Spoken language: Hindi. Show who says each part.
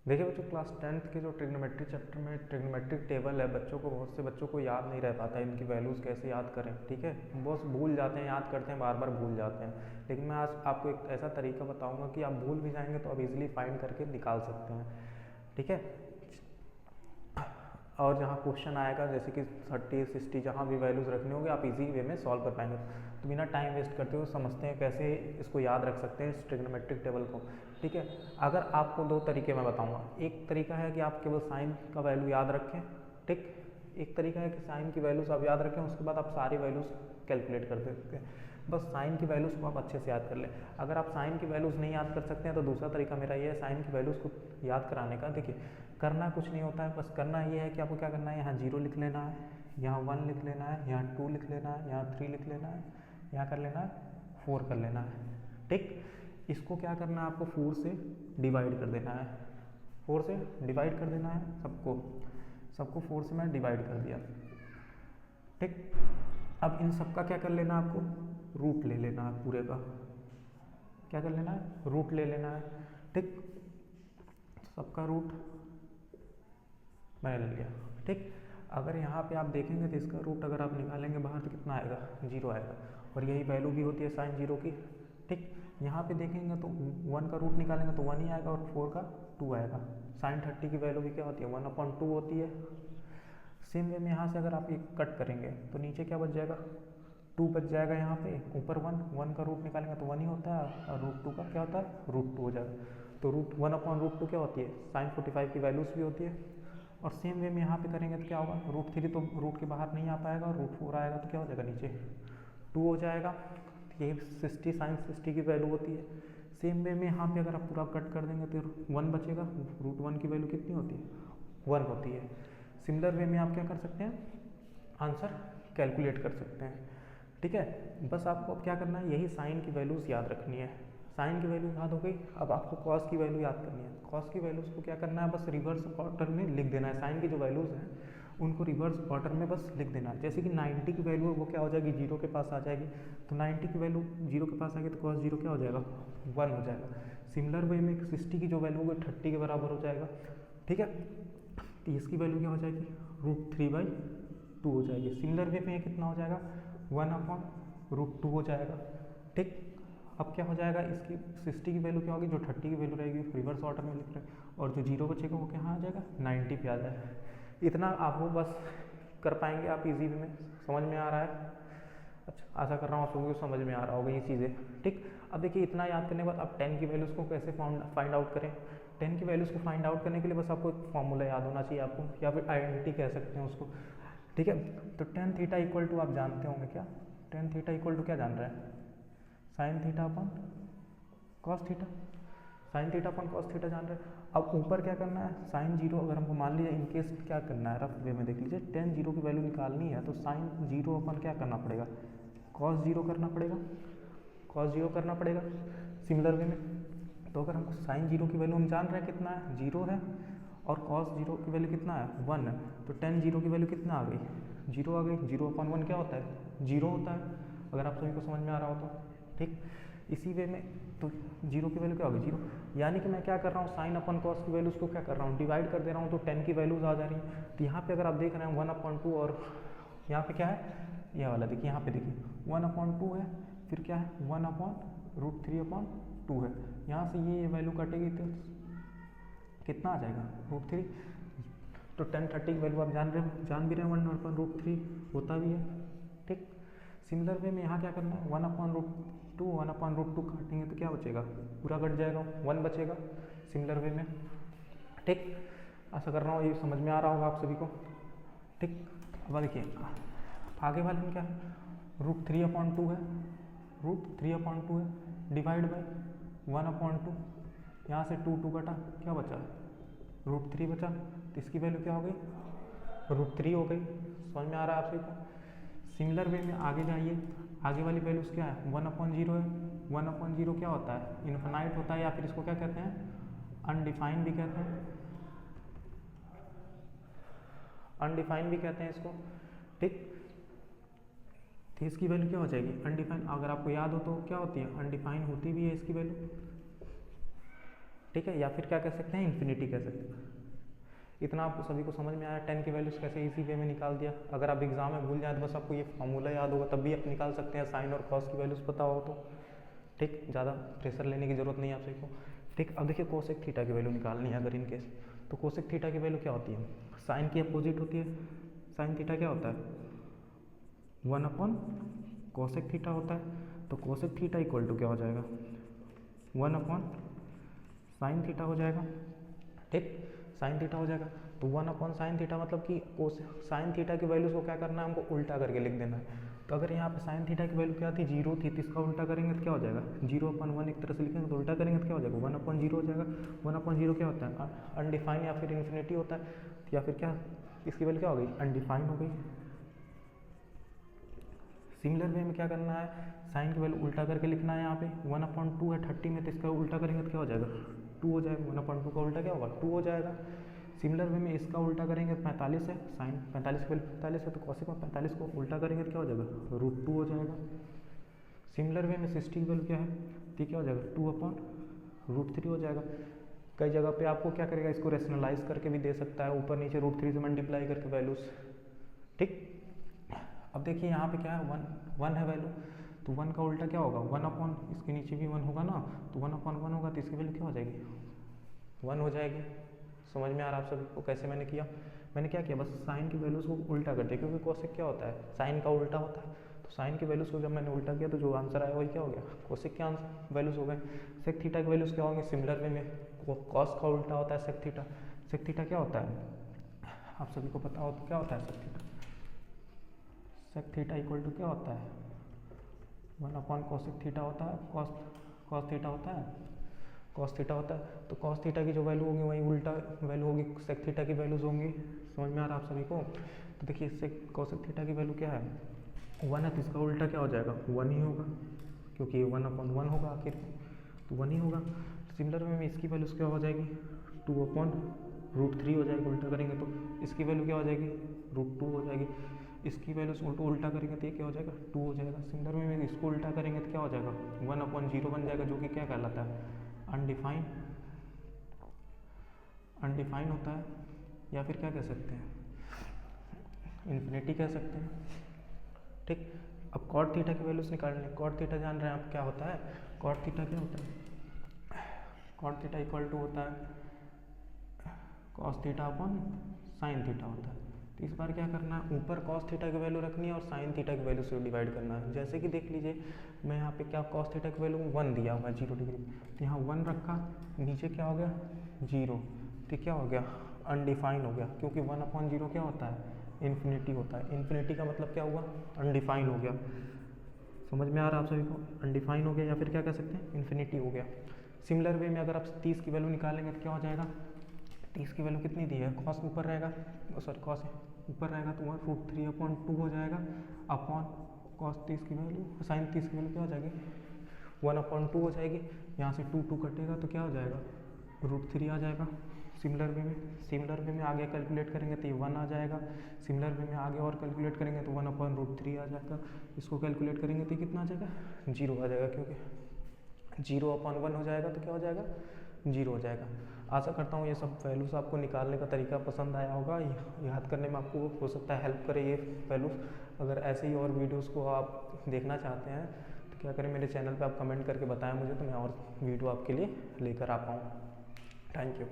Speaker 1: देखिए बच्चों, क्लास 10th के जो ट्रिग्नोमेट्री चैप्टर में ट्रिग्नोमेट्रिक टेबल है, बच्चों को, बहुत से बच्चों को याद नहीं रह पाता है इनकी वैल्यूज़ कैसे याद करें। ठीक है, बहुत भूल जाते हैं, याद करते हैं, बार बार भूल जाते हैं। लेकिन मैं आज आपको एक ऐसा तरीका बताऊंगा कि आप भूल भी जाएंगे तो आप इजीली फाइंड करके निकाल सकते हैं। ठीक है, और जहाँ क्वेश्चन आएगा जैसे कि 30 60 जहाँ भी वैल्यूज़ रखनी होगी आप इजी वे में सॉल्व कर पाएंगे। तो बिना टाइम वेस्ट करते हुए समझते हैं कैसे इसको याद रख सकते हैं इस ट्रिग्नोमेट्रिक टेबल को। ठीक है, अगर आपको दो तरीके मैं बताऊंगा। एक तरीका है कि आप केवल साइन का वैल्यू याद रखें। ठीक, एक तरीका है कि साइन की वैल्यूज़ आप याद रखें, उसके बाद आप सारी वैल्यूज़ कैलकुलेट कर सकते हैं। बस साइन की वैल्यूज़ को आप अच्छे से याद कर लें। अगर आप साइन की वैल्यूज़ नहीं याद कर सकते हैं तो दूसरा तरीका मेरा ये है साइन की वैल्यूज़ को याद कराने का। देखिए, करना कुछ नहीं होता है, बस करना ये है कि आपको क्या करना है, यहाँ 0 लिख लेना है, यहाँ 1 लिख लेना है, यहाँ 2 लिख लेना है, यहाँ 3 लिख लेना है, यहाँ कर लेना है 4 कर लेना है। ठीक, इसको क्या करना है, आपको 4 से डिवाइड कर देना है। 4 से डिवाइड कर देना है सबको 4 से मैं डिवाइड कर दिया। ठीक, अब इन सब का क्या कर लेना है, आपको रूट ले लेना है पूरे का। क्या कर लेना है, रूट ले लेना है। ठीक, सबका रूट मैंने ले लिया। ठीक, अगर यहाँ पे आप देखेंगे तो इसका रूट अगर आप निकालेंगे बाहर तो कितना आएगा, 0 आएगा, और यही वैल्यू भी होती है साइन 0 की। ठीक, यहाँ पे देखेंगे तो 1 का रूट निकालेंगे तो 1 ही आएगा और 4 का 2 आएगा। साइन 30 की वैल्यू भी क्या होती है, 1/2 होती है। सेम वे में यहाँ से अगर आप एक कट करेंगे तो नीचे क्या बच जाएगा, 2 बच जाएगा। यहाँ पे ऊपर 1 का रूट निकालेंगे तो 1 ही होता है, और रूट 2 का क्या होता है, रूट 2 हो जाएगा। तो रूट 1/√2 क्या होती है, साइन 45 की वैल्यूज़ भी होती है। और सेम वे में यहाँ पे करेंगे तो क्या होगा, √3 तो रूट के बाहर नहीं आ पाएगा, और √4 आएगा तो क्या हो जाएगा, नीचे 2 हो जाएगा। ये 60 साइन 60 की वैल्यू होती है। सेम वे में यहाँ पे अगर आप पूरा कट कर देंगे तो 1 बचेगा। √1 की वैल्यू कितनी होती है, 1 होती है। सिमिलर वे में आप क्या कर सकते हैं, आंसर कैलकुलेट कर सकते हैं। ठीक है, बस आपको अब क्या करना है, यही साइन की वैल्यूज़ याद रखनी है। साइन की वैल्यू याद हो गई, अब आपको कॉस की वैल्यू याद करनी है। कॉस की वैल्यूज़ को क्या करना है, बस रिवर्स ऑर्डर में लिख देना है। साइन की जो वैल्यूज़ हैं उनको रिवर्स ऑर्डर में बस लिख देना है। जैसे कि 90 की वैल्यू है वो क्या हो जाएगी, 0 के पास आ जाएगी। तो 90 की वैल्यू 0 के पास आ गई तो कॉस 0 क्या हो जाएगा, 1 हो जाएगा। सिमिलर वे में 60 की जो वैल्यू होगी 30 के बराबर हो जाएगा। ठीक है, तो इसकी वैल्यू क्या हो जाएगी, √3/2 हो जाएगी। सिमिलर वे में कितना हो जाएगा, 1/√2 हो जाएगा। ठीक, अब क्या हो जाएगा, इसकी 60 की वैल्यू क्या होगी, जो 30 की वैल्यू रहेगी रिवर्स ऑर्डर में लिख रहे हैं, और जो 0 बचेगा वो कहाँ आ जाएगा, 90 पे आ जाएगा। इतना आपको बस कर पाएंगे आप इजी वे में, समझ में आ रहा है। अच्छा, आशा कर रहा हूँ आप लोगों को समझ में आ रहा होगा ये चीज़ें। ठीक, अब देखिए इतना याद करने के बाद अब 10 की वैल्यूज़ को कैसे फाइंड आउट करें। 10 की वैल्यूज़ को फाइंड आउट करने के लिए बस आपको एक फॉर्मूला याद होना चाहिए आपको, या फिर आइडेंटिटी कह सकते हैं उसको। ठीक है, तो tan थीटा इक्वल टू आप जानते होंगे क्या, tan थीटा इक्वल टू क्या जान रहे हैं, साइन थीटा अपन कॉस थीटा। साइन थीटा अपन कॉस थीटा जान रहे हैं। अब ऊपर क्या करना है, साइन 0 अगर हमको मान लीजिए इनकेस क्या करना है, रफ वे में देख लीजिए, tan 0 की वैल्यू निकालनी है तो साइन 0 अपन क्या करना पड़ेगा, कॉस 0 करना पड़ेगा, कॉस 0 करना पड़ेगा सिमिलर वे में। तो अगर हमको साइन 0 की वैल्यू हम जान रहे हैं कितना है, 0 है, और कॉस 0 की वैल्यू कितना है, 1 है, तो tan 0 की वैल्यू कितना आ गई, 0 आ गई। 0/1 क्या होता है, 0 होता है, अगर आप सभी को समझ में आ रहा हो तो। ठीक, इसी वे में तो 0 की वैल्यू क्या होगी, 0। यानी कि मैं क्या कर रहा हूँ, साइन अपन कॉस की वैल्यूज़ को क्या कर रहा हूँ, डिवाइड कर दे रहा हूँ, तो 10 की वैल्यूज़ आ जा रही हैं। तो यहाँ पे अगर आप देख रहे हैं 1/2, और यहाँ पे क्या है, यह वाला देखिए, यहाँ पे देखिए 1/2 है, फिर क्या है 1/√3/2 है। यहाँ से ये वैल्यू कटेगी तो कितना आ जाएगा, √3। तो tan 30 की वैल्यू आप जान भी रहे हैं, 1/√3 होता भी है। ठीक, सिमिलर वे में यहाँ क्या करना है, 1/√2 1/√2 काटेंगे तो क्या बचेगा, पूरा कट जाएगा, 1 बचेगा सिमिलर वे में। ठीक, आशा कर रहा हूँ ये समझ में आ रहा होगा आप सभी को। ठीक, अब देखिए आगे वाले में क्या है, √3/2 है, √3/2 है, डिवाइड बाई 1/2, यहाँ से 2 कटा, क्या बचा, √3 बचा, तो इसकी वैल्यू क्या हो गई, √3 हो गई। समझ में आ रहा है आप सभी को। सिमिलर वे में आगे जाइए, आगे वाली वैल्यूज़ क्या है, 1/0 है। 1/0 क्या होता है, इन्फिनाइट होता है, या फिर इसको क्या कहते हैं, अनडिफाइंड भी कहते हैं, अनडिफाइंड भी कहते हैं इसको। ठीक, तो इसकी वैल्यू क्या हो जाएगी, अनडिफाइंड। अगर आपको याद हो तो क्या होती है, अनडिफाइंड होती भी है इसकी वैल्यू। ठीक है, या फिर क्या कह सकते हैं, इन्फिनिटी कह सकते हैं। इतना आपको सभी को समझ में आया 10 की वैल्यूज़ कैसे इजी वे में निकाल दिया। अगर आप एग्जाम में भूल जाए तो बस आपको ये फॉर्मूला याद होगा, तब भी आप निकाल सकते हैं साइन और कॉस की वैल्यूज़ पता हो तो। ठीक, ज़्यादा प्रेशर लेने की ज़रूरत नहीं है आप सभी को। ठीक, अब देखिए कोसेक थीटा की वैल्यू निकालनी है अगर इन केस, तो कोसेक थीटा की वैल्यू क्या होती है, साइन की अपोजिट होती है। साइन थीटा क्या होता है, 1 अपॉन कोसेक थीटा होता है। तो कोसेक थीटा इक्वल टू क्या हो जाएगा, 1 अपॉन साइन थीटा हो जाएगा। ठीक, साइन थीटा हो जाएगा। तो 1 अपॉन साइन थीटा मतलब कि साइन थीटा की वैल्यूज़ को क्या करना है, हमको उल्टा करके लिख देना है। तो अगर यहाँ पे साइन थीटा की वैल्यू क्या थी, 0 थी, तो इसका उल्टा करेंगे तो क्या हो जाएगा, 0/1 एक तरह से लिखेंगे तो उल्टा करेंगे तो क्या हो जाएगा, 1/0 हो जाएगा। 1/0 क्या होता है, अनडिफाइन या फिर इन्फिनिटी होता है, या फिर क्या इसकी वैल्यू क्या हो गई, अनडिफाइन हो गई। सिमिलर वे में क्या करना है, साइन की वैल्यू उल्टा करके लिखना है। यहाँ पे 1/2 है 30 में, तो इसका उल्टा करेंगे तो क्या हो जाएगा, 2 हो जाएगा। 1/2 का उल्टा क्या होगा, 2 हो जाएगा। सिमिलर वे में इसका उल्टा करेंगे तो 45 है, साइन 45 की वैल्यू 45 है, तो कॉसेक में 45 को उल्टा करेंगे तो क्या हो जाएगा, √2 हो जाएगा। सिमिलर वे में 60 की वैल्यू क्या है, तो क्या हो जाएगा, 2/√3 हो जाएगा। कई जगह पे आपको क्या करेगा, इसको रेशनलाइज करके भी दे सकता है, ऊपर नीचे √3 से मल्टीप्लाई करके वैल्यूज। ठीक, अब देखिए यहाँ पे क्या है, 1 है वैल्यू, तो 1 का उल्टा क्या होगा, 1 अपॉन, इसके नीचे भी 1 होगा ना, तो 1/1 होगा, तो इसकी वैल्यू क्या हो जाएगी, 1 हो जाएगी। समझ में आ रहा है आप सभी को कैसे मैंने किया, मैंने क्या किया, बस साइन की वैल्यूज़ को उल्टा कर दिया, क्योंकि कोसेक क्या होता है, साइन का उल्टा होता है। तो साइन की वैल्यूज़ को जब मैंने उल्टा किया तो जो आंसर आया वही क्या हो गया, कोसेक के आंसर वैल्यूज़ हो गए। सेक थीटा की वैल्यूज़ क्या होंगे, सिमिलर वे में कॉस का उल्टा होता है सेक थीटा। सेक थीटा क्या होता है, आप सभी को पता हो तो क्या होता है sec theta. Sec theta equal to क्या होता है, 1/कोसेक थीटा होता है, कॉस थीटा होता है, कॉस थीटा होता है। तो कॉस थीटा की जो वैल्यू होगी वही उल्टा वैल्यू होगी सेक थीटा की वैल्यूज होंगी। समझ में आ रहा है आप सभी को। तो देखिए सेक कॉसेक थीटा की वैल्यू क्या है, 1 है, तो इसका उल्टा क्या हो जाएगा, 1 ही होगा, क्योंकि 1/1 होगा आखिर, तो 1 ही होगा। सिमिलर में इसकी वैल्यूज क्या हो जाएगी, 2/√3 हो जाएगी, उल्टा करेंगे तो इसकी वैल्यू क्या हो जाएगी, √2 हो जाएगी। इसकी वैल्यूज उल्टा करेंगे तो ये क्या हो जाएगा, 2 हो जाएगा। सिमिलर में इसको उल्टा करेंगे तो क्या हो जाएगा, 1/0 बन जाएगा, जो कि क्या कहलाता है, अनडिफाइन। अनडिफाइन होता है, या फिर क्या कह सकते हैं, इन्फिनिटी कह सकते हैं। ठीक, अब कॉट थीटा की वैल्यूज निकालनी है। कॉट थीटा जान रहे हैं आप क्या होता है, कॉट थीटा क्या होता है, कॉट थीटा इक्वल टू होता है cos theta upon sine theta होता है। तो इस बार क्या करना है, ऊपर कॉस थीटा की वैल्यू रखनी है और साइन थीटा की वैल्यू से डिवाइड करना है। जैसे कि देख लीजिए मैं यहाँ पे क्या कॉस थीटा की वैल्यू 1 दिया हुआ है 0 डिग्री, तो यहाँ 1 रखा, नीचे क्या हो गया 0, तो क्या हो गया अनडिफाइन हो गया, क्योंकि 1/0 क्या होता है, इन्फिनिटी होता है। इन्फिनिटी का मतलब क्या हुआ, अनडिफाइन हो गया। समझ में आ रहा है आप सभी को, अनडिफाइन हो गया, या फिर क्या कह सकते हैं, इन्फिनिटी हो गया। सिमिलर वे में अगर आप 30 की वैल्यू निकालेंगे तो क्या हो जाएगा, 30 की वैल्यू कितनी दी है, कॉस ऊपर रहेगा, सॉरी कॉस ऊपर रहेगा तो 1√3/2 हो जाएगा, अपॉन कॉस 30 की वैल्यू, साइन 30 की वैल्यू क्या हो जाएगी 1/2 हो जाएगी। यहाँ से 2 कटेगा तो क्या हो जाएगा, √3 आ जाएगा। सिमिलर वे में आगे कैलकुलेट करेंगे तो ये 1 आ जाएगा। सिमिलर वे में आगे और कैलकुलेट करेंगे तो 1/√3 आ जाएगा। इसको कैलकुलेट करेंगे तो कितना आ जाएगा, 0 आ जाएगा, क्योंकि 0/1 हो जाएगा तो क्या हो जाएगा, 0 हो जाएगा। आशा करता हूँ ये सब वैल्यूज़ आपको निकालने का तरीका पसंद आया होगा, याद करने में आपको हो सकता है हेल्प करे ये वैल्यूज़। अगर ऐसे ही और वीडियोज़ को आप देखना चाहते हैं तो क्या करें, मेरे चैनल पे आप कमेंट करके बताएं मुझे, तो मैं और वीडियो आपके लिए लेकर आ पाऊँ। Thank you.